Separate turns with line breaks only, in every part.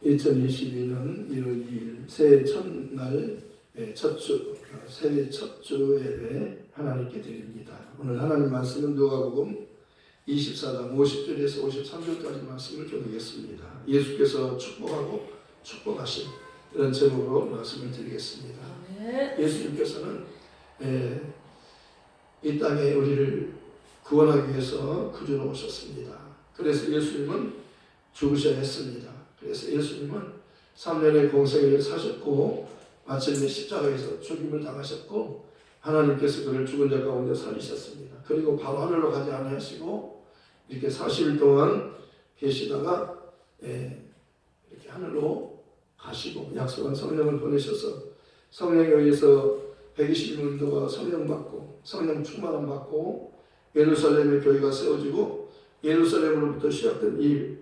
2022년 1월 2일 새해 첫날 첫주 새해 첫주 예배 하나님께 드립니다. 오늘 하나님 말씀은 누가복음 24장 50절에서 53절까지 말씀을 전하겠습니다. 예수께서 축복하고 축복하신 이런 제목으로 말씀을 드리겠습니다. 예수님께서는 이 땅에 우리를 구원하기 위해서 구주로 오셨습니다. 그래서 예수님은 죽으셔야 했습니다. 그래서 예수님은 3년의 공생애를 사셨고 마침내 십자가에서 죽임을 당하셨고 하나님께서 그를 죽은 자 가운데 살리셨습니다. 그리고 바로 하늘로 가지 아니하시고 이렇게 40일 동안 계시다가 이렇게 하늘로 가시고 약속한 성령을 보내셔서 성령에 의해서 120인도가 성령 받고 성령 충만함 받고 예루살렘의 교회가 세워지고 예루살렘으로부터 시작된 이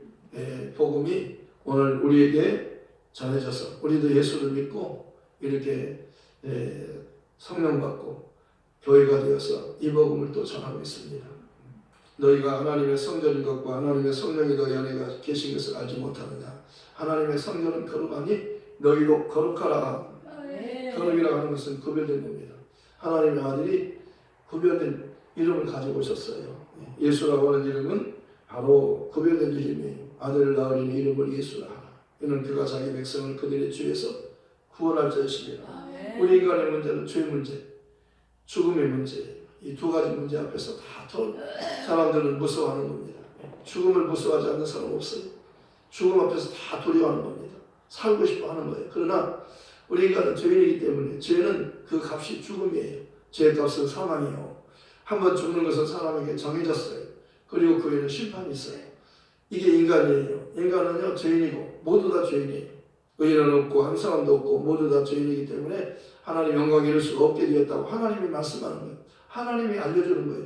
복음이 오늘 우리에게 전해져서 우리도 예수를 믿고 이렇게 성령 받고 교회가 되어서 이 복음을 또 전하고 있습니다. 너희가 하나님의 성전인 것과 하나님의 성령이 너희 안에 계신 것을 알지 못하느냐. 하나님의 성전은 거룩하니 너희도 거룩하라. 거룩이라고 하는 것은 구별된 겁니다. 하나님의 아들이 구별된 이름을 가지고 오셨어요. 예수라고 하는 이름은 바로 구별된 이름이에요. 아들을 낳으리니 이름을 예수라 하라. 이는 그가 자기 백성을 그들의 죄에서 구원할 자이십니다. 우리 인간의 문제는 죄 문제, 죽음의 문제, 이 두 가지 문제 앞에서 다 사람들은 무서워하는 겁니다. 죽음을 무서워하지 않는 사람 없어요. 죽음 앞에서 다 두려워하는 겁니다. 살고 싶어 하는 거예요. 그러나 우리 인간은 죄인이기 때문에 죄는 그 값이 죽음이에요. 죄의 값은 사망이요. 한번 죽는 것은 사람에게 정해졌어요. 그리고 그 후에는 심판이 있어요. 이게 인간이에요. 인간은요 죄인이고 모두 다 죄인이에요. 의인은 없고 한 사람도 없고 모두 다 죄인이기 때문에 하나님 영광 이룰 수가 없게 되었다고 하나님이 말씀하는 거예요. 하나님이 알려주는 거예요.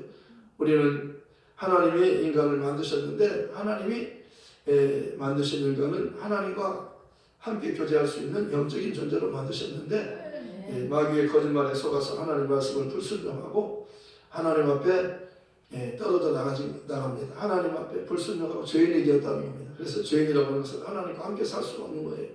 우리는 하나님이 인간을 만드셨는데 하나님이 만드신 인간은 하나님과 함께 교제할 수 있는 영적인 존재로 만드셨는데 마귀의 거짓말에 속아서 하나님 말씀을 불순종하고 하나님 앞에 떨어져 나갑니다. 하나님 앞에 불순종하고 죄인이 되었다는 겁니다. 그래서 죄인이라고 하는 것은 하나님과 함께 살 수가 없는 거예요.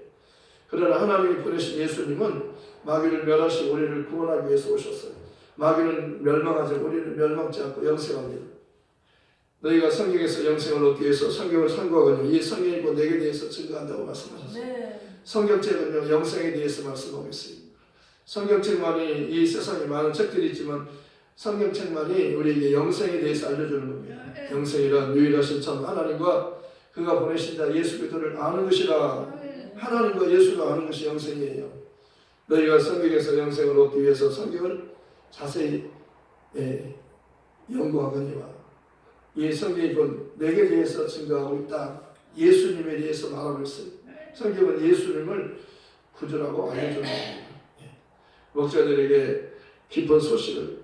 그러나 하나님이 보내신 예수님은 마귀를 멸하시고 우리를 구원하기 위해서 오셨어요. 마귀는 멸망하지 우리는 멸망치 않고 영생합니다. 너희가 성경에서 영생을 얻기 위해서 성경을 참고하거든요. 이 성경이 곧 내게 대해서 증거한다고 말씀하셨어요. 성경책은요 영생에 대해서 말씀하고 있어요. 성경책만이 이 세상에 많은 책들이 있지만 성경책만이 우리에게 영생에 대해서 알려주는 겁니다. 영생이란 유일하신 참 하나님과 그가 보내신 자 예수 그리스도를 아는 것이라. 하나님과 예수를 아는 것이 영생이에요. 너희가 성경에서 영생을 얻기 위해서 성경을 자세히 연구하거니와 이 성경이 곧 내게 대해서 증거하고 있다. 예수님에 대해서 말하고 있어요. 성경은 예수님을 구주라고 알려주는 겁니다. 목자들에게 기쁜 소식을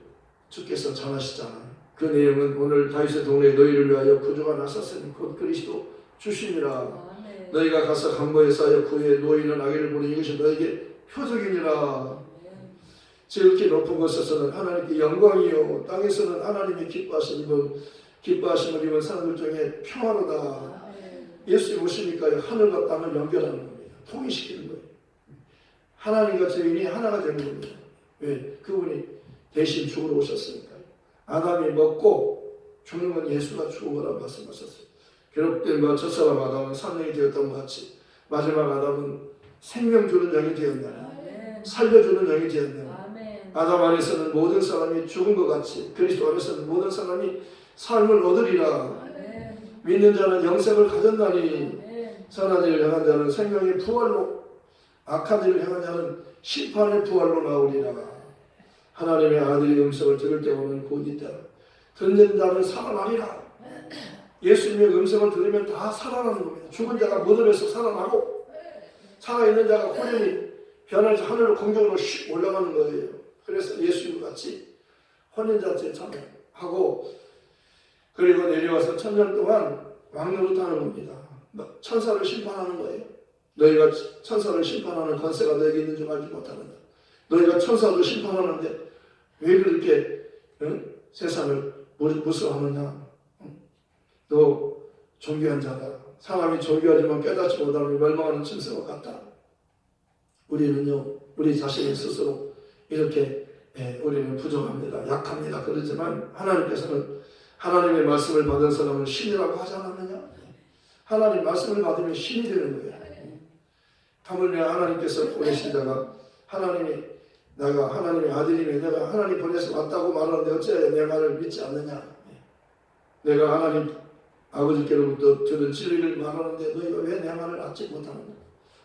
주께서 전하시잖아요. 그 내용은 오늘 다윗의 동네에 너희를 위하여 구주가 나섰으니 곧 그리스도 주심이라. 너희가 가서 강보에 쌓여 그의 노인은 아기를 보니 이것이 너희에게 표적이니라. 지극히 높은 곳에서는 하나님께 영광이요 땅에서는 하나님이 기뻐하심을 입은 사람들 중에 평화로다. 예수님 오시니까 하늘과 땅을 연결하는 겁니다. 통일시키는 거예요. 하나님과 죄인이 하나가 되는 겁니다. 왜? 그분이 대신 죽으러 오셨으니까요. 아담이 먹고 죽는 건 예수가 죽은 거라고 말씀하셨어요. 괴롭된 바 첫사람 아담은 산령이 되었던 것 같이 마지막 아담은 생명 주는 영이 되었나 살려주는 영이 되었나. 아담 안에서는 모든 사람이 죽은 것 같이 그리스도 안에서는 모든 사람이 삶을 얻으리라. 믿는 자는 영생을 가졌나니 선한 일을 향한 자는 생명의 부활로 악한 일을 향한 자는 심판의 부활로 나오리라. 하나님의 아들의 음성을 들을 때오는 곧 이때라. 듣는 자는 살아나리라. 예수님의 음성을 들으면 다 살아나는 겁니다. 죽은 자가 무덤에서 살아나고 살아있는 자가 혼연히 변해서 하늘로 공중으로 슉 올라가는 거예요. 그래서 예수님 같이 혼인잔치에 참여하고 그리고 내려와서 천년 동안 왕노릇하는 겁니다. 천사를 심판하는 거예요. 너희가 천사를 심판하는 권세가 너에게 있는 줄 알지 못하는다. 너희가 천사도 심판하는데 왜 그렇게 세상을 무서워하느냐. 너 존귀한 자다. 사람이 존귀하지만 깨닫지 못하면 멸망하는 짐승과 같다. 우리는요, 우리 자신 스스로 이렇게 우리는 부족합니다. 약합니다. 그렇지만 하나님께서는 하나님의 말씀을 받은 사람은 신이라고 하지 않았느냐? 하나님 말씀을 받으면 신이 되는 거예요. 하물며 하나님께서 보내신 자가 내가 하나님의 아들이며 내가 하나님 보내서 왔다고 말하는데 어찌하여 내 말을 믿지 않느냐? 내가 하나님 아버지께로부터 들은 진리를 말하는데 너희가 왜 내 말을 알지 못하느냐?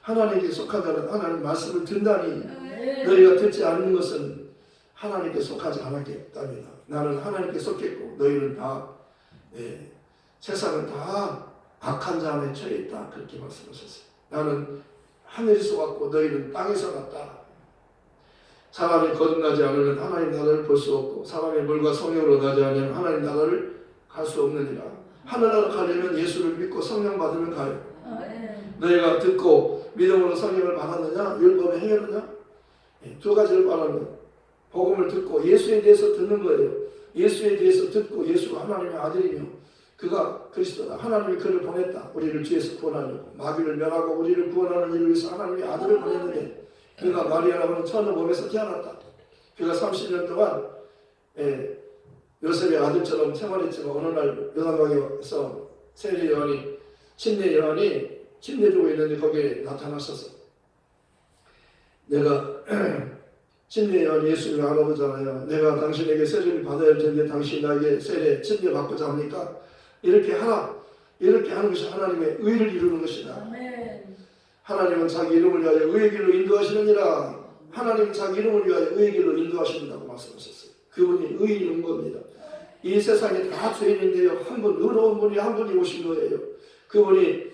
하나님께 속한 자는 하나님 말씀을 듣다니 너희가 듣지 않는 것은 하나님께 속하지 않았겠답니다. 나는 하나님께 속했고 너희는 다 세상은 다 악한 자 안에 처해 있다. 그렇게 말씀하셨어요. 나는 하늘에서 왔고 너희는 땅에서 왔다. 사람이 거듭나지 않으면 하나님 나라를 볼 수 없고 사람이 물과 성령으로 나지 않으면 하나님 나라를 갈 수 없느니라. 하늘나라 가려면 예수를 믿고 성령 받으면 가요. 너희가 듣고 믿음으로 성령을 받았느냐? 율법에 행했느냐? 두 가지를 말하는 복음을 듣고 예수에 대해서 듣는 거예요. 예수에 대해서 듣고 예수가 하나님의 아들이며 그가 그리스도다. 하나님이 그를 보냈다. 우리를 죄에서 구원하려고. 마귀를 멸하고 우리를 구원하는 일을 위해서 하나님이 아들을 보냈는데 그가 마리아라고 하는 처녀 몸에서 태어났다. 그가 30년 동안 요셉의 아들처럼 생활했지만 어느 날 요단강에서 세례 요한이 침례 요한이 침례 주고 있는데 거기에 나타났었어. 내가 침례 요한 예수님을 알아보잖아요. 내가 당신에게 세례를 받아야 할 텐데 당신 나에게 세례 침례 받고자 합니까? 이렇게 하라. 이렇게 하는 것이 하나님의 의를 이루는 것이다. 아멘. 하나님은 자기 이름을 위하여 의의 길로 인도하시느니라. 하나님은 자기 이름을 위하여 의의 길로 인도하신다고 말씀하셨어요. 그분이 의인 겁니다. 이 세상에 다 죄인인데요. 한 분 의로운 분이 한 분이 오신 거예요. 그분이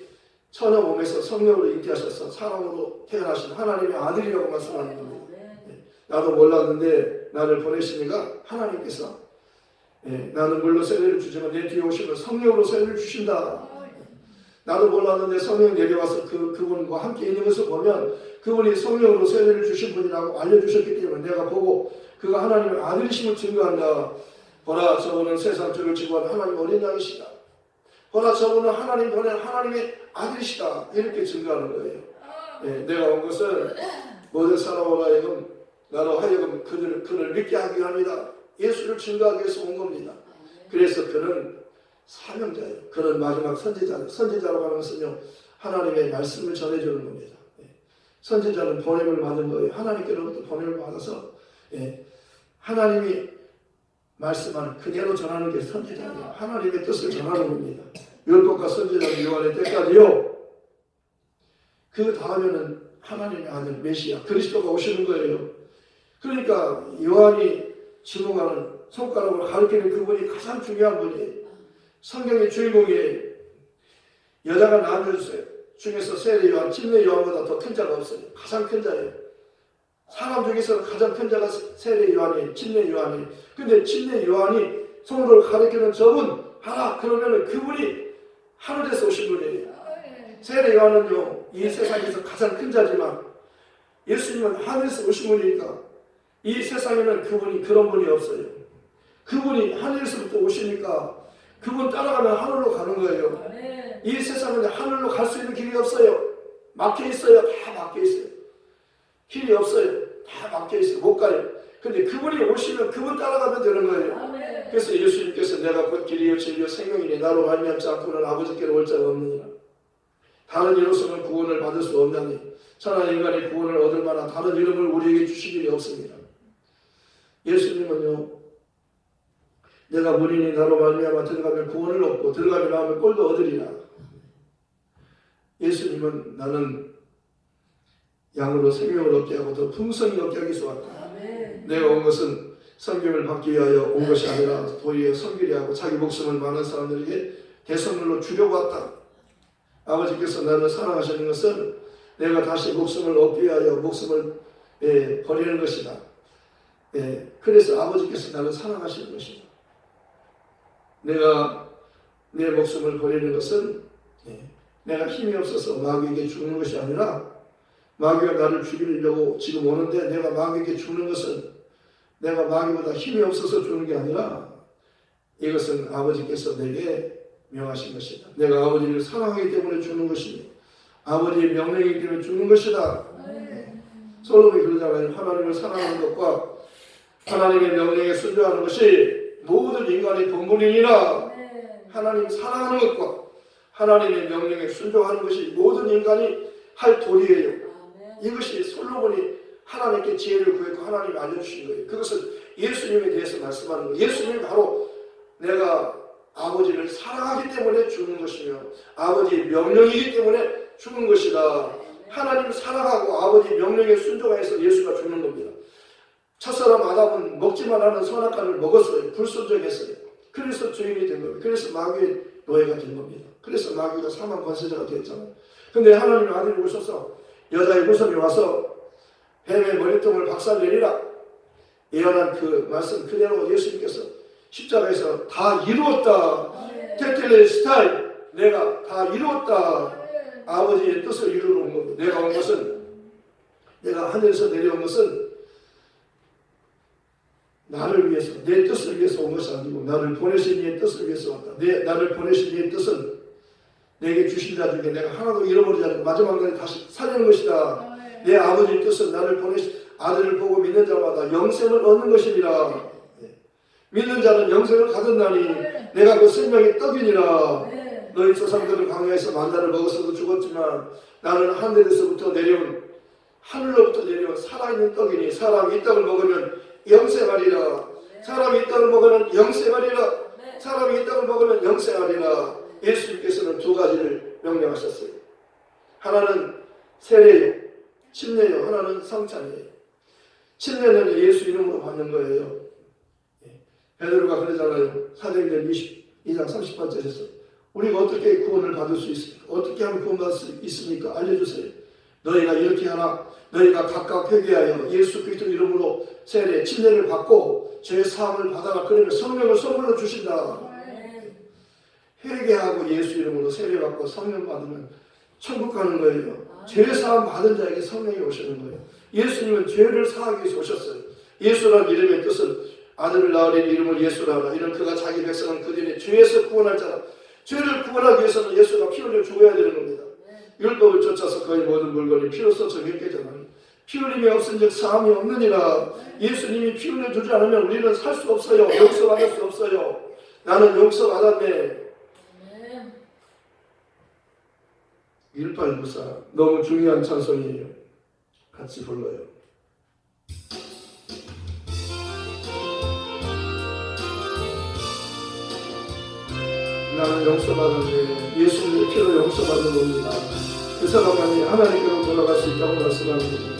처녀 몸에서 성령으로 잉태하셔서 사람으로 태어나신 하나님의 아들이라고 말씀하는 겁니다. 나도 몰랐는데 나를 보내시니까 하나님께서 나는 물로 세례를 주지만 내 뒤에 오시면 성령으로 세례를 주신다. 나도 몰랐는데 성령이 내려와서 그분과 함께 있는 것을 보면 그분이 성령으로 세례를 주신 분이라고 알려주셨기 때문에 내가 보고 그가 하나님의 아들이심을 증거한다. 보라 저분은 세상 죄를 지고 하나님 어린 양이시다. 보라 저분은 하나님 보낸 하나님의 아들이시다. 이렇게 증거하는 거예요. 내가 온 것은 모든 사람으로 하여금 나로 하여금 그를 믿게 하기 위함이다. 예수를 증거하기 위해서 온 겁니다. 그래서 그는 사명자예요. 그는 마지막 선지자예요. 선지자라고 하는 것은요 하나님의 말씀을 전해주는 겁니다. 선지자는 보냄을 받은 거예요. 하나님께로부터 보냄을 받아서 하나님이 말씀하는 그대로 전하는 게 선지자예요. 하나님의 뜻을 전하는 겁니다. 율법과 선지자는 요한의 때까지요. 그 다음에는 하나님의 아들 메시아 그리스도가 오시는 거예요. 그러니까 요한이 지목하는 손가락으로 가리키는 그분이 가장 중요한 분이에요. 성경의 주인공이에요. 여자가 낳은 중에서 세례 요한, 침례 요한보다 더 큰 자가 없어요. 가장 큰 자예요. 사람 중에서 가장 큰 자가 세례 요한이에요. 침례 요한이에요. 근데 침례 요한이 손으로 가리키는 저분 하라 그러면 그분이 하늘에서 오신 분이에요. 세례 요한은요 이 세상에서 가장 큰 자지만 예수님은 하늘에서 오신 분이니까 이 세상에는 그분이 그런 분이 없어요. 그분이 하늘에서부터 오시니까 그분 따라가면 하늘로 가는 거예요. 이 세상은 하늘로 갈 수 있는 길이 없어요. 막혀 있어요. 다 막혀 있어요. 길이 없어요. 다 막혀 있어요. 못 가요. 근데 그분이 오시면 그분 따라가면 되는 거예요. 그래서 예수님께서 내가 곧 길이요 진리요 생명이니 나로 말미암지 않고는 아버지께로 올 자가 없느니라. 다른 이로서는 구원을 받을 수 없나니 천하 인간이 구원을 얻을 만한 다른 이름을 우리에게 주신 일이 없습니다. 예수님은요 내가 문이니 나로 말미암아 들어가면 구원을 얻고 들어가면 나오면 꼴도 얻으리라. 예수님은 나는 양으로 생명을 얻게 하고 더 풍성히 얻게 하기 위해서 왔다. 내가 온 것은 성경을 받기 위하여 온 것이 아니라 도리어 섬기려 하고 자기 목숨을 많은 사람들에게 대선물로 주려고 왔다. 아버지께서 나를 사랑하시는 것은 내가 다시 목숨을 얻기 위하여 목숨을 버리는 것이다. 그래서 아버지께서 나를 사랑하시는 것이다. 내가 내 목숨을 버리는 것은 내가 힘이 없어서 마귀에게 죽는 것이 아니라 마귀가 나를 죽이려고 지금 오는데 내가 마귀에게 죽는 것은 내가 마귀보다 힘이 없어서 죽는 게 아니라 이것은 아버지께서 내게 명하신 것이다. 내가 아버지를 사랑하기 때문에 주는 것이며 아버지의 명령이기 때문에 주는 것이다. 솔로몬이 그러잖아요. 하나님을 사랑하는 것과 하나님의 명령에 순종하는 것이 모든 인간의 본분이니라. 하나님 사랑하는 것과 하나님의 명령에 순종하는 것이 모든 인간이 할 도리예요. 이것이 솔로몬이 하나님께 지혜를 구했고 하나님이 알려주신 거예요. 그것을 예수님에 대해서 말씀하는 거예요. 예수님이 바로 내가 아버지를 사랑하기 때문에 죽는 것이며 아버지의 명령이기 때문에 죽는 것이다. 하나님을 사랑하고 아버지 명령에 순종해서 예수가 죽는 겁니다. 첫사람 아담은 먹지 말라는 선악과를 먹었어요. 불순종했어요. 그래서 죄인이 된 겁니다. 그래서 마귀의 노예가 된 겁니다. 그래서 마귀가 사망 권세자가 됐잖아요. 근데 하나님의 아들이 오셔서 여자의 후손이 와서 뱀의 머리통을 박살내리라 예언한 그 말씀 그대로 예수님께서 십자가에서 다 이루었다. 테텔레스타이 내가 다 이루었다. 아버지의 뜻을 이루러 온 겁니다. 내가 온 것은 내가 하늘에서 내려온 것은 나를 위해서 내 뜻을 위해서 온 것이 아니고 나를 보내신 이의 뜻을 위해서 왔다. 나를 보내신 이의 뜻은 내게 주신 자 중에 내가 하나도 잃어버리지 않고 마지막 날에 다시 살리는 것이다. 내 아버지의 뜻은 나를 보내신 아들을 보고 믿는 자마다 영생을 얻는 것이니라. 믿는 자는 영생을 가졌나니 내가 그 생명의 떡이니라. 너희 조상들은 광야에서 만나를 먹었어도 죽었지만 나는 하늘에서부터 내려온 하늘로부터 내려온 살아있는 떡이니 사람이 이 떡을 먹으면 영생하리라. 사람이 이 떡을 먹으면 영생하리라. 사람이 이 떡을 먹으면 영생하리라. 예수님께서는 두 가지를 명령하셨어요. 하나는 세례요, 침례요. 하나는 성찬이에요. 침례는 예수 이름으로 받는 거예요. 베드로가 그러잖아요. 사도행전 22장 30번째에서 우리가 어떻게 구원을 받을 수 있습니까? 어떻게 하면 구원받을 수 있습니까? 알려주세요. 너희가 이렇게 하라. 너희가 각각 회개하여 예수 그리스도 이름으로 세례, 침례를 받고 죄 사함을 받아라. 그러면 성령을 선물로 주신다. 회개하고 예수 이름으로 세례 받고 성령 받으면 천국 가는 거예요. 죄 사함 받은 자에게 성령이 오시는 거예요. 예수님은 죄를 사하기 위해서 오셨어요. 예수라는 이름의 뜻은 아들을 낳으린 이름을 예수라 하라. 이는 그가 자기 백성은 그들의 죄에서 구원할 자라. 죄를 구원하기 위해서는 예수가 피 흘려 죽어야 되는 겁니다. 율법을 쫓아서 거의 모든 물건이 피로써 정했게 되나니 피 흘림이 없은즉 사함이 없느니라. 예수님이 피 흘려 주지 않으면 우리는 살 수 없어요. 용서받을 수 없어요. 나는 용서받았네. 1894 너무 중요한 찬송이에요. 같이 불러요. 나는 용서받았네. 예수님의 피로 용서받는 겁니다. 그 사람만이 하나님께로 돌아갈 수 있다고 말씀하는 겁니다.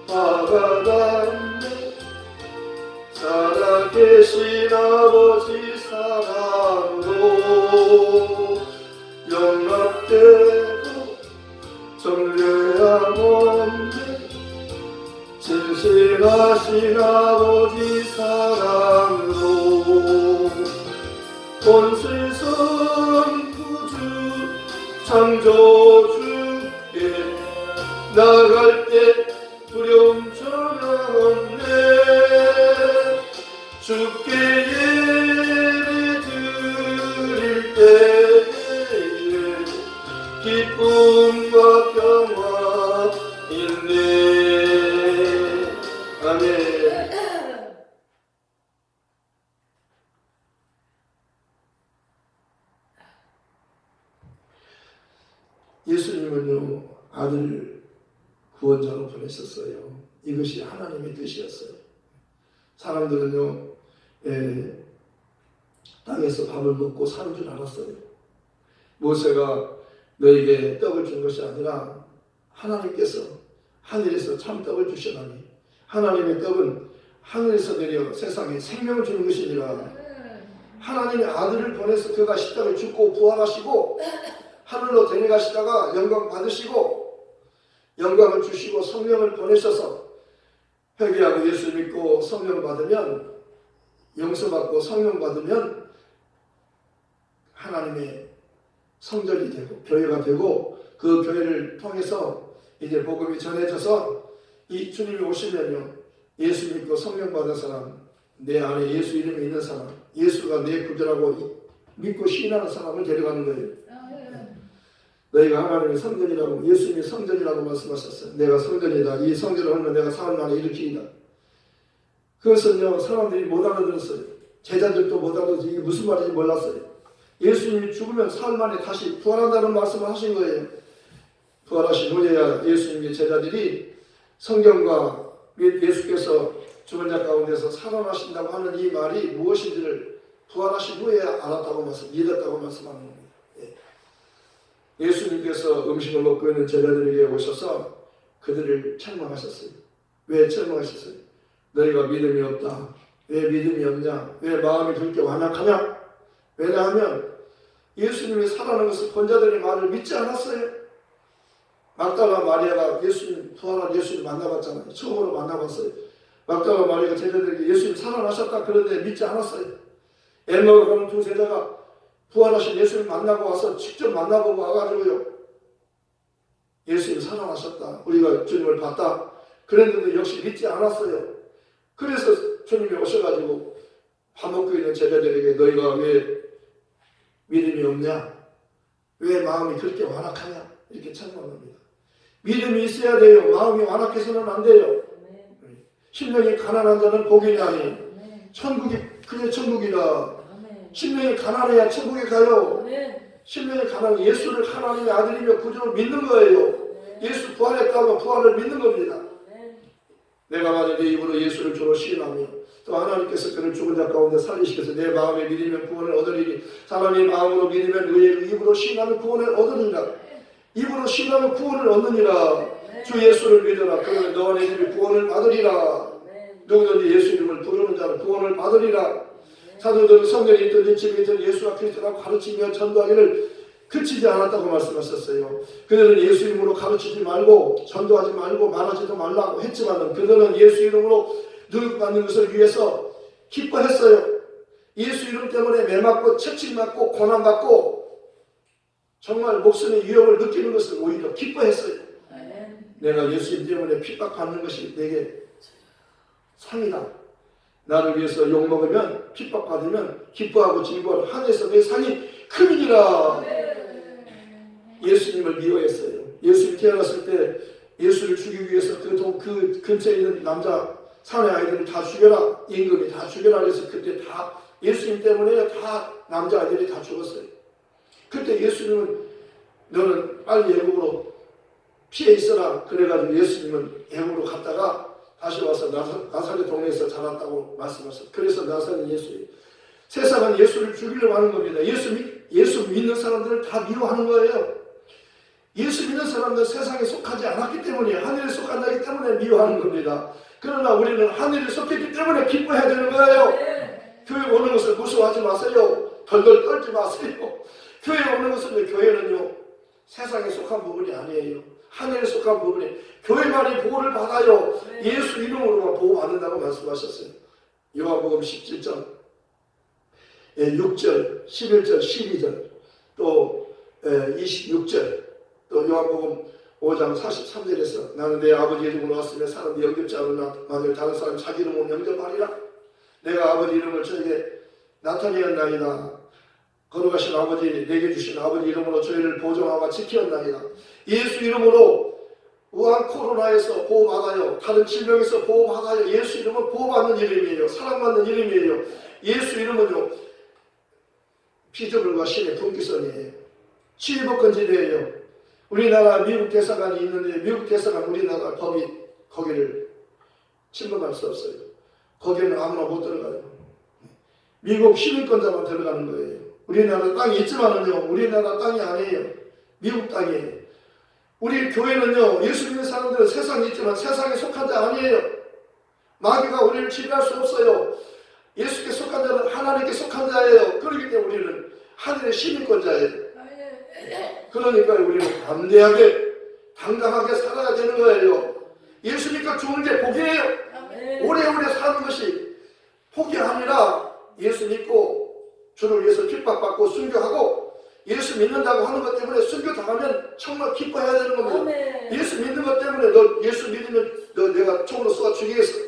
용서받았네. 살아계신 아버지 사랑으로 용납되고 정죄함 없네. 진실하신 아버지 사랑으로 온 세상 구주 창조주께 나갈 때 두려움 전혀 없네. 주께 예배 드릴 때에 기쁨과 평화 있네. 아멘. 예수님은요 아들 구원자로 보내셨어요. 이것이 하나님의 뜻이었어요. 사람들은요 땅에서 밥을 먹고 사는 줄 알았어요. 모세가 너에게 떡을 준 것이 아니라 하나님께서 하늘에서 참 떡을 주시나니 하나님의 떡은 하늘에서 내려 세상에 생명을 주는 것이니라. 하나님의 아들을 보내서 그가 십자가에 죽고 부활하시고 하늘로 데려가시다가 영광 받으시고 영광을 주시고 성령을 보내셔서 회개하고 예수 믿고 성령 받으면 용서받고 성령 받으면 하나님의 성전이 되고 교회가 되고 그 교회를 통해서 이제 복음이 전해져서 이 주님이 오시면요 예수 믿고 성령 받은 사람 내 안에 예수 이름이 있는 사람, 예수가 내 구주라고 믿고 신뢰하는 사람을 데려가는 거예요. 너희가 하나님의 성전이라고, 예수님이 성전이라고 말씀하셨어요. 내가 성전이다. 이 성전을 하면 내가 사흘 만에 일으키리다. 그것은요, 사람들이 못 알아들었어요. 제자들도 못 알아들어서 이게 무슨 말인지 몰랐어요. 예수님이 죽으면 사흘 만에 다시 부활한다는 말씀을 하신 거예요. 부활하신 후에야 예수님의 제자들이 성경과 예수께서 죽은 자 가운데서 살아나신다고 하는 이 말이 무엇인지를 부활하신 후에 알았다고 믿었다고 말씀하는 겁니다. 예수님께서 음식을 먹고 있는 제자들에게 오셔서 그들을 책망하셨어요. 왜 책망하셨어요? 너희가 믿음이 없다. 왜 믿음이 없냐? 왜 마음이 그렇게 완악하냐? 왜냐하면 예수님이 살아난 것을 본 자들의 말을 믿지 않았어요. 막달라 마리아가 예수님, 부활한 예수님 만나봤잖아요. 처음으로 만나봤어요. 막달라 마리아가 제자들에게 예수님 살아나셨다 그런데 믿지 않았어요. 엠마오 가는 두 제자가 부활하신 예수님 만나고 와서 직접 만나보고 와가지고요, 예수님 살아나셨다, 우리가 주님을 봤다 그랬는데 역시 믿지 않았어요. 그래서 주님이 오셔가지고 밥 먹고 있는 제자들에게 너희가 왜 믿음이 없냐? 왜 마음이 그렇게 완악하냐? 이렇게 책망합니다. 믿음이 있어야 돼요. 마음이 완악해서는 안 돼요. 심령이 가난한 자는 복이 아니 천국이 그게 천국이라. 심령이 가난해야 천국에 가요. 심령이 가난해 예수를 하나님의 아들이며 구주로 믿는 거예요. 예수 부활했다면 부활을 믿는 겁니다. 내가 만약 내 입으로 예수를 주로 시인하며 또 하나님께서 그를 죽은 자 가운데 살리시면서 내 마음에 믿으면 구원을 얻으리니 사람이 마음으로 믿으면 의의 입으로 시인하면 구원을 얻으리라. 입으로 시인하면 구원을 얻느니라. 주 예수를 믿어라. 그러면 너와 내 집이 구원을 받으리라. 누구든지 예수 이름을 부르는 자는 구원을 받으리라. 사도들은 성전에 있든 집에 있든 예수가 그리스도라고 가르치며 전도하기를 그치지 않았다고 말씀하셨어요. 그들은 예수 이름으로 가르치지 말고 전도하지 말고 말하지도 말라고 했지만 그들은 예수 이름으로 능력받는 것을 위해서 기뻐했어요. 예수 이름 때문에 매맞고 채찍맞고 고난받고 정말 목숨의 위협을 느끼는 것을 오히려 기뻐했어요. 내가 예수 이름 때문에 핍박받는 것이 내게 상이다. 나를 위해서 욕먹으면 핍박받으면 기뻐하고 즐거워하는 하늘에서 내 상이 크니라. 예수님을 미워했어요. 예수님이 태어났을 때 예수를 죽이기 위해서 그 근처에 있는 남자 사내 아이들을 다 죽여라. 임금이 다 죽여라. 그래서 그때 다 예수님 때문에 다 남자 아이들이 다 죽었어요. 그때 예수님은 너는 빨리 애국으로 피해 있어라. 그래가지고 예수님은 애국으로 갔다가 다시 와서 나사렛 동네에서 자랐다고 말씀하셨어요. 그래서 나사렛 예수예요. 세상은 예수를 죽이려고 하는 겁니다. 예수 믿는 사람들을 다 미워하는 거예요. 예수 믿는 사람들은 세상에 속하지 않았기 때문에 하늘에 속한 자이기 때문에 미워하는 겁니다. 그러나 우리는 하늘에 속했기 때문에 기뻐해야 되는 거예요. 교회 오는 것을 무서워하지 마세요. 덜덜 떨지 마세요. 교회 오는 것은 교회는요 세상에 속한 부분이 아니에요. 하늘에 속한 부분이 교회만이 보호를 받아요. 예수 이름으로만 보호받는다고 말씀하셨어요. 요한복음 17장 6절, 11절, 12절 또 26절 또 요한복음 5장 43절에서 나는 내 아버지 이름으로 왔으며 사람들이 영접지 않으나 만일 다른 사람이 자기 이름으로 영접하리라. 내가 아버지 이름을 저에게 나타내었나이다. 거룩하신 아버지 내게 주신 아버지 이름으로 저희를 보존하고 지켰나이다. 예수 이름으로 우한 코로나에서 보호받아요. 다른 질병에서 보호받아요. 예수 이름은 보호받는 이름이에요. 사랑받는 이름이에요. 예수 이름은요 피조물과 신의 분기선이에요. 치유법권지대예요. 우리나라 미국 대사관이 있는데 미국 대사관 우리나라 법이 거기를 침범할 수 없어요. 거기는 아무나 못 들어가요. 미국 시민권자만 들어가는 거예요. 우리나라 땅이 있지만은요 우리나라 땅이 아니에요. 미국 땅이에요. 우리 교회는요 예수 믿는 사람들은 세상에 있지만 세상에 속한 자 아니에요. 마귀가 우리를 지배할 수 없어요. 예수께 속한 자는 하나님께 속한 자예요. 그렇기 때문에 우리는 하늘의 시민권자예요. 그러니까 우리는 담대하게 당당하게 살아야 되는 거예요. 예수 믿고 죽는 게 복이에요. 오래오래 사는 것이 복이 아니라 예수 믿고 주를 위해서 핍박받고 순교하고 예수 믿는다고 하는 것 때문에 순교당하면 정말 기뻐해야 되는 겁니다. 예수 믿는 것 때문에 너 예수 믿으면 너 내가 총으로 쏘아 죽이겠어.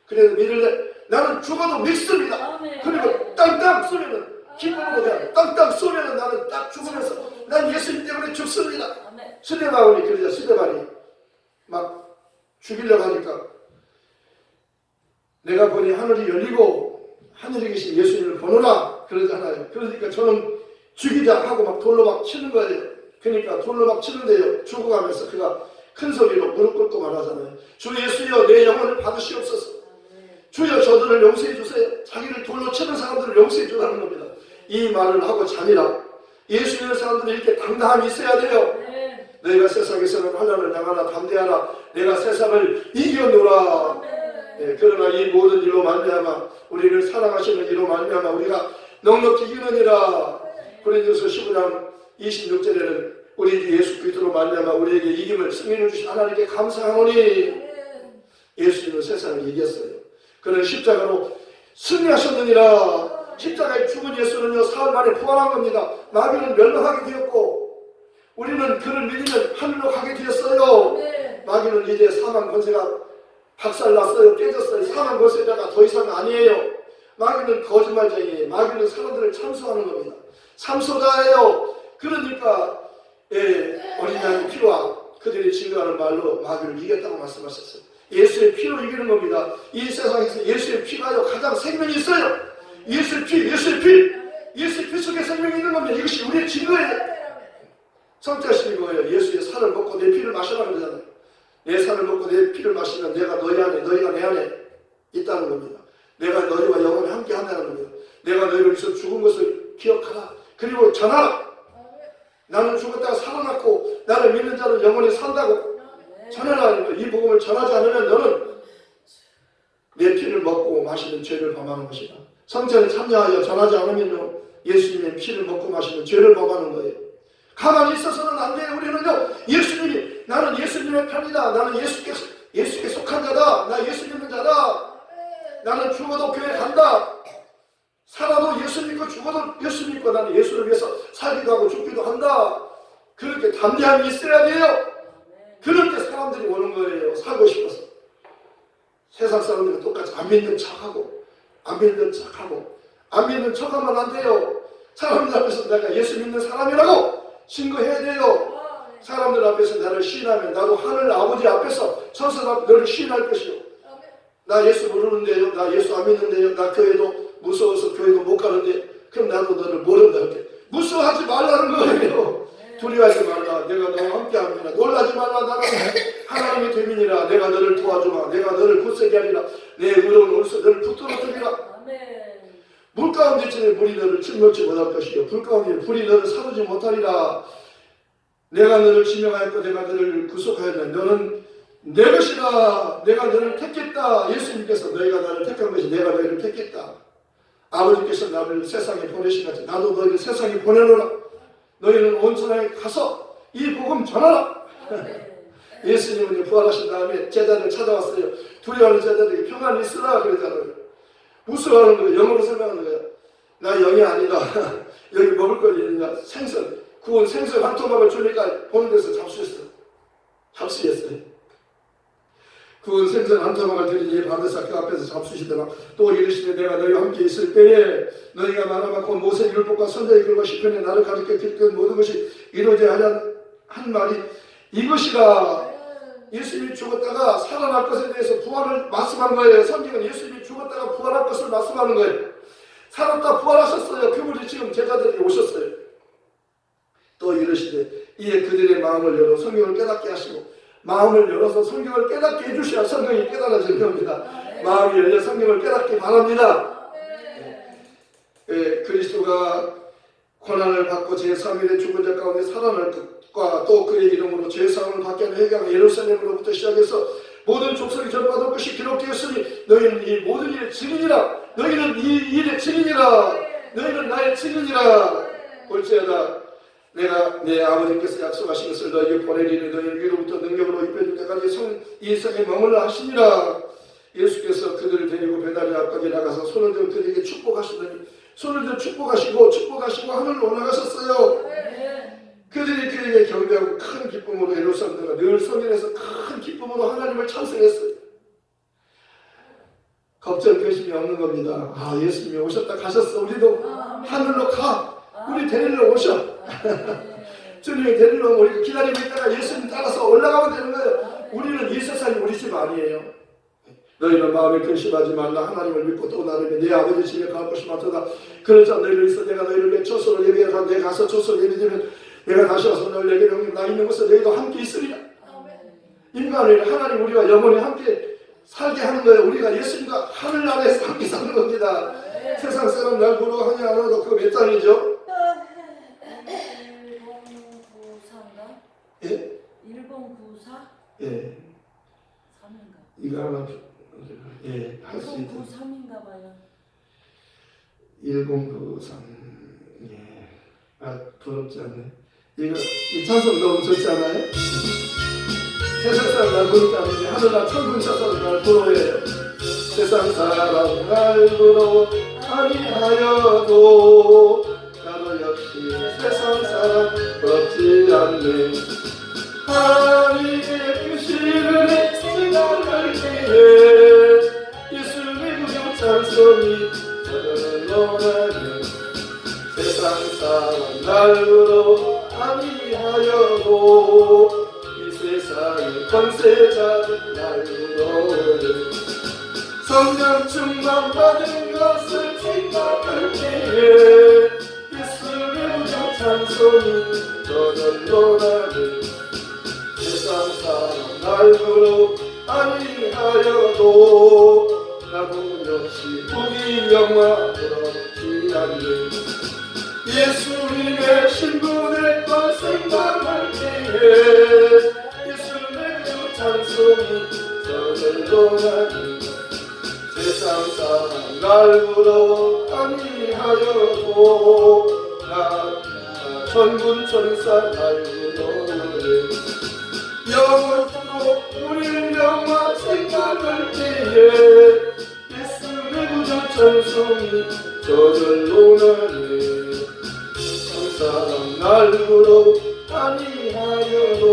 그래도 믿을래? 나는 죽어도 믿습니다. 그리고 땅땅 쏘면은 기쁨으로 그냥 땅땅 쏘면은 나는 딱 죽으면서 난 예수님 때문에 죽습니다. 스데반이 그러자. 스데반이 막 죽이려고 하니까 내가 보니 하늘이 열리고 하늘에 계신 예수님을 보노라 그러잖아요. 그러니까 저는 죽이자 하고 막 돌로 막 치는 거예요. 그러니까 돌로 막 치는데요. 죽어가면서 그가 큰 소리로 무릎 꿇고 말하잖아요. 주 예수여 내 영혼을 받으시옵소서. 주여 저들을 용서해 주세요. 자기를 돌로 치는 사람들을 용서해 주라는 겁니다. 이 말을 하고 자니라. 예수 믿는 사람들은 이렇게 당당함이 있어야 돼요. 너희가 세상에서는 환난을 당하나 담대하라. 내가 세상을 이겨노라. 네, 그러나 이 모든 일로 말미암아 우리를 사랑하시는 이로 말미암아 우리가 넉넉히 이기느니라. 고린도서 15장 26절에는 우리 주 예수 그리스도로 말미암아 우리에게 이김을 승리를 주신 하나님께 감사하노니 예수님은 세상을 이겼어요. 그는 십자가로 승리하셨느니라. 십자가에 죽은 예수는요 사흘 만에 부활한 겁니다. 마귀는 멸망하게 되었고 우리는 그를 믿으면 하늘로 가게 되었어요. 마귀는 이제 사망 권세가 박살났어요. 깨졌어요. 사망 권세자가 더 이상 아니에요. 마귀는 거짓말쟁이에요. 마귀는 사람들을 참소하는 겁니다. 참소자예요. 그러니까 어린 양의 피와 그들이 증거하는 말로 마귀를 이겼다고 말씀하셨어요. 예수의 피로 이기는 겁니다. 이 세상에서 예수의 피가요 가장 생명이 있어요. 예수의 피, 예수의 피, 예수의 피 속에 생명이 있는 겁니다. 이것이 우리의 증거예요. 성자식이 뭐예요? 예수의 살을 먹고 내 피를 마시라는 거잖아요. 내 살을 먹고 내 피를 마시면 내가 너희 안에, 너희가 내 안에 있다는 겁니다. 내가 너희와 영원히 함께 한다는 겁니다. 내가 너희를 위해서 죽은 것을 기억하라. 그리고 전하라. 나는 죽었다가 살아났고 나를 믿는 자는 영원히 산다고 전하라는 거예요. 이 복음을 전하지 않으면 너는 내 피를 먹고 마시는 죄를 범하는 것이다. 성전에 참여하여 전하지 않으면요 예수님의 피를 먹고 마시는 죄를 범하는 거예요. 가만히 있어서는 안 돼요. 우리는요 예수님이 나는 예수님의 편이다. 나는 예수께 속한 자다. 나 예수 믿는 자다. 나는 죽어도 교회 간다. 살아도 예수 믿고 죽어도 예수 믿고 나는 예수를 위해서 살기도 하고 죽기도 한다. 그렇게 담대함이 있어야 돼요. 그럴 때 사람들이 오는 거예요. 살고 싶어서. 세상 사람들은 똑같이 안 믿는 척하고 안 믿는 척하고 안 믿는 척하면 안 돼요. 사람들 앞에서 내가 예수 믿는 사람이라고 증거해야 돼요. 사람들 앞에서 나를 시인하면 나도 하늘 아버지 앞에서 천사 앞에 너를 시인할 것이요. 나 예수 모르는데요. 나 예수 안 믿는데요. 나 교회도 무서워서 교회도 못 가는데 그럼 나도 너를 모른다 이렇게. 무서워하지 말라는 거예요. 두려워하지 말라. 내가 너와 함께합니다. 놀라지 말라. 나는 하나님의 대민이라. 내가 너를 도와주마. 내가 너를 굳세게 하리라. 내 의로운 올소 너를 붙들어 주리라. 물 가운데 있으니 물이 너를 침몰치 못할 것이요 불 가운데 불이 너를 사르지 못하리라. 내가 너를 지명하였고 내가 너를 구속하였다. 너는 내 것이다. 내가 너를 택했다. 예수님께서 너희가 나를 택한 것이 내가 너희를 택했다. 아버지께서 나를 세상에 보내신 같이 나도 너희를 세상에 보내노라. 너희는 온 세상에 가서 이 복음 전하라. 예수님은 부활하신 다음에 제자들 찾아왔어요. 두려워하는 제자들에게 평안이 있으라 그러잖아요. 무서워하는 거예요. 영어로 설명하는 거예요. 나 영이 아니다. 여기 먹을 걸 있느냐. 생선, 구운 생선 한 토막을 주니까 보는 데서 잡수했어요. 구운 생선 한 토막을 드리니 반드시 그 앞에서 잡수시더라. 또 이르시되 내가 너희와 함께 있을 때에 너희가 말아먹고 모세 율법과 선자의 글과 시편에 나를 가르쳐 기록된 모든 것이 이루어져야 한 말이 이것이라. 예수님이 죽었다가 살아날 것에 대해서 부활을 말씀한 거예요. 성경은 예수님이 죽었다가 부활할 것을 말씀하는 거예요. 살았다 부활하셨어요. 그분이 지금 제자들이 오셨어요. 또 이르시되 이에 그들의 마음을 열어 성경을 깨닫게 하시고 마음을 열어서 성경을 깨닫게 해주셔야 성경이 깨달아지는 겁니다. 마음이 열려 성경을 깨닫기 바랍니다. 그리스도가 고난을 받고 제3일에 죽은 자 가운데 살아날 것과 또 그의 이름으로 죄사함을 받게 하는 회개가 예루살렘으로부터 시작해서 모든 족속이 전받을 것이 기록되었으니 너희는 이 모든 일의 증인이라. 너희는 이 일의 증인이라. 너희는 나의 증인이라. 볼지어다 내가 내 아버지께서 약속하신 것을 너희에게 보내리니 너희를 위로부터 능력으로 입혀줄 때까지 이 성에 머물러 하시니라. 예수께서 그들을 데리고 배달의 앞까지 나가서 손을 들어 그들에게 축복하시더니 손을 들어 축복하시고 하늘로 올라가셨어요. 그들이 그에게 경배하고 큰 기쁨으로 예루살렘과 늘 성전에서 큰 기쁨으로 하나님을 찬송했어요. 걱정 근심이 없는 겁니다. 아, 예수님이 오셨다 가셨어. 우리도 하늘로 가. 우리 데리러 오셔. 주님이 데리러 오면 우리 기다리고 있다가 예수님 따라서 올라가면 되는 거예요. 우리는 이 세상이 우리 집 아니에요. 너희는 마음에 근심하지 말라. 하나님을 믿고 또 나를 내 아버지 집에 갈 것이 많도다. 그러자 너희를 있어 내가 너희를 내 초소를 예비하라. 내가 가서 초소를 예비되면 내가 다시 와서 너희를 내게 형님 나 있는 곳에 너희도 함께 있으리라. 인간을 하나님 우리와 영원히 함께 살게 하는 거예요. 우리가 예수님과 하늘나라에서 함께 사는 겁니다. 세상 사람 날 보러 하냐 안 하도 그거 몇 장이죠?
1094인가?
예?
1094?
예.
3인가?
이거 하나 예, 할 수 있다.
1093인가 봐요.
1093. 예. 아, 부럽지 않네. 이거 이 찬송 너무 좋지 않아요? 세상 사람 날 부럽지 않은데 하늘나 천군 찬송 날 부러워해요. 세상 사람 날 부러워 아니하여도 나도 역시 세상 사람 부럽지 않네. 하나님의 크시를 생각할 때에 예수님의 구주 찬송이 저절로 나네. 세상 사람 날 부러워 아니하여도 이 세상의 권세자들 날 부러워해. 성령 충만 받은 것을 생각할 때에 예수의 구주 찬송이 저절로 나네. 세상 사람 날 부러워 아니하여도 나도 역시 복이 영화 부럽지 않네. 예수님의 신부될 것 생각할 때에 예수님의 그 찬송이 저절로 나네. 세상 사람 날 부러워 아니하여도 나 천군 천사 날 부러워해. 영원토록 우리를 영화 생각할 때에 예수의 구주 찬송이 저절로 나네. 사람 날 부러워 아니하여도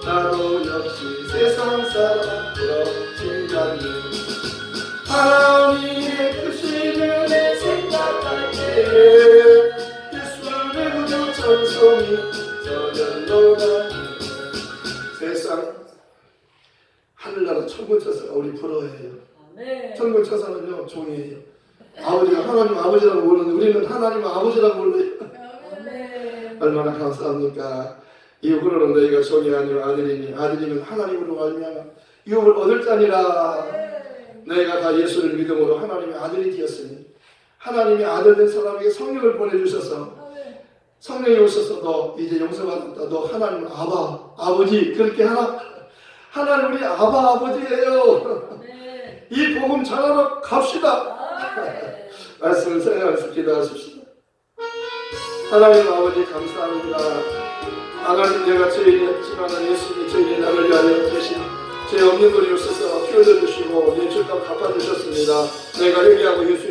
나도 역시 세상 사람 부럽지 않네. 하나님의 크심을 내 생각할 때에 예수의 구주 찬송이 저절로 나네. 세상 하늘나라 천군천사가 우리 부러워해요. 천군천사는요 종이에요. 아버지가 하나님 아버지라고 부르는데 우리는 하나님 아버지라고 불러요. 얼마나 감사합니까? 이후로는 너희가 종이 아니라 아들이니 아들이면 하나님으로 말미암아 유업을 얻을 자니라. 너희가 다 예수를 믿음으로 하나님의 아들이 되었으니 하나님의 아들 된 사람에게 성령을 보내주셔서 성령이 오셔서 너 이제 용서받았다. 너 하나님 아버지 그렇게 하나님 우리 아버지예요. 이 복음 전하러 갑시다. 말씀을 생각해서 기도하십시다. 하나님 아버지 감사합니다. 하나님 내가 죄인이었지만 예수님이 죄인이 나를 위하여 대신 죄 없는 분이 오셔서 피 흘려주시고 내 죄값 갚아주셨습니다. 내가 회개하고 예수